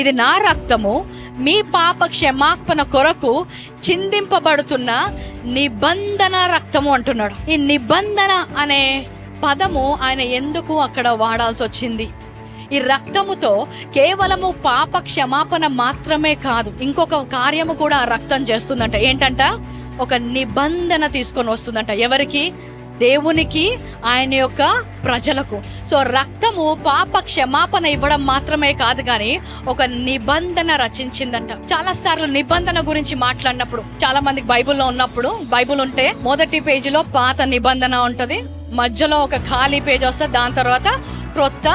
ఇది నా రక్తము, మీ పాప క్షమాపణ కొరకు చిందింపబడుతున్న నిబంధన రక్తము అంటున్నాడు. ఈ నిబంధన అనే పదము ఆయన ఎందుకు అక్కడ వాడాల్సి వచ్చింది? ఈ రక్తముతో కేవలము పాప క్షమాపణ మాత్రమే కాదు, ఇంకొక కార్యము కూడా ఆ రక్తం చేస్తుందంట. ఏంటంట? ఒక నిబంధన తీసుకొని వస్తుందంట. ఎవరికి? దేవునికి, ఆయన యొక్క ప్రజలకు. సో రక్తము పాప క్షమాపణ ఇవ్వడం మాత్రమే కాదు, కానీ ఒక నిబంధన రచించిందంట. చాలా సార్లు నిబంధన గురించి మాట్లాడినప్పుడు, చాలా మందికి బైబిల్లో ఉన్నప్పుడు, బైబిల్ ఉంటే మొదటి పేజీలో పాత నిబంధన ఉంటుంది, మధ్యలో ఒక ఖాళీ పేజ్ వస్తుంది, దాని తర్వాత క్రొత్త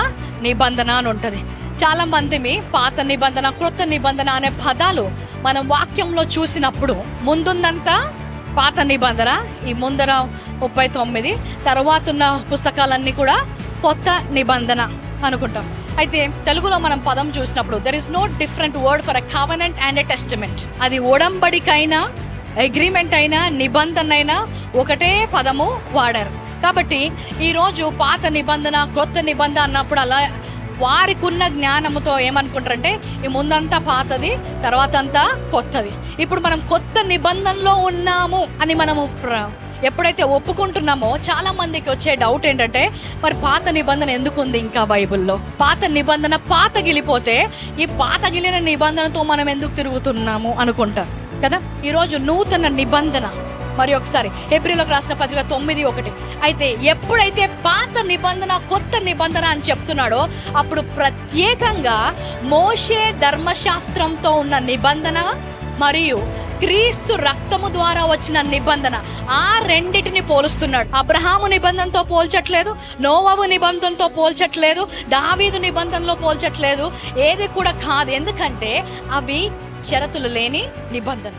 నిబంధన అని ఉంటుంది. చాలా మంది పాత నిబంధన, క్రొత్త నిబంధన అనే పదాలు మనం వాక్యంలో చూసినప్పుడు ముందుందంతా పాత నిబంధన, ఈ ముందర 39, తర్వాత ఉన్న పుస్తకాలన్నీ కూడా కొత్త నిబంధన అనుకుంటాం. అయితే తెలుగులో మనం పదం చూసినప్పుడు there is no different word for a covenant and a testament. అది ఒడంబడికైనా, అగ్రిమెంట్ అయినా, నిబంధన అయినా ఒకటే పదము వాడారు. కాబట్టి ఈరోజు పాత నిబంధన, క్రొత్త నిబంధన అన్నప్పుడు అలా వారికి ఉన్న జ్ఞానముతో ఏమనుకుంటారంటే ఈ ముందంతా పాతది, తర్వాత అంతా కొత్తది. ఇప్పుడు మనం కొత్త నిబంధనలో ఉన్నాము అని మనము ఎప్పుడైతే ఒప్పుకుంటున్నామో, చాలా మందికి వచ్చే డౌట్ ఏంటంటే మరి పాత నిబంధన ఎందుకు ఉంది ఇంకా బైబిల్లో? పాత నిబంధన పాతగిలిపోతే ఈ పాతగిలిన నిబంధనతో మనం ఎందుకు తిరుగుతున్నాము అనుకుంటారు కదా. ఈరోజు నూతన నిబంధన, మరి ఒకసారి హెబ్రీయులకు రాసిన పత్రిక 9:1. అయితే ఎప్పుడైతే పాత నిబంధన, కొత్త నిబంధన అని చెప్తున్నాడో అప్పుడు ప్రత్యేకంగా మోషే ధర్మశాస్త్రంతో ఉన్న నిబంధన మరియు క్రీస్తు రక్తము ద్వారా వచ్చిన నిబంధన, ఆ రెండిటిని పోలుస్తున్నాడు. అబ్రహాము నిబంధనతో పోల్చట్లేదు, నోవహు నిబంధనతో పోల్చట్లేదు, దావీదు నిబంధనలో పోల్చట్లేదు, ఏది కూడా కాదు. ఎందుకంటే అవి షరతులు లేని నిబంధన.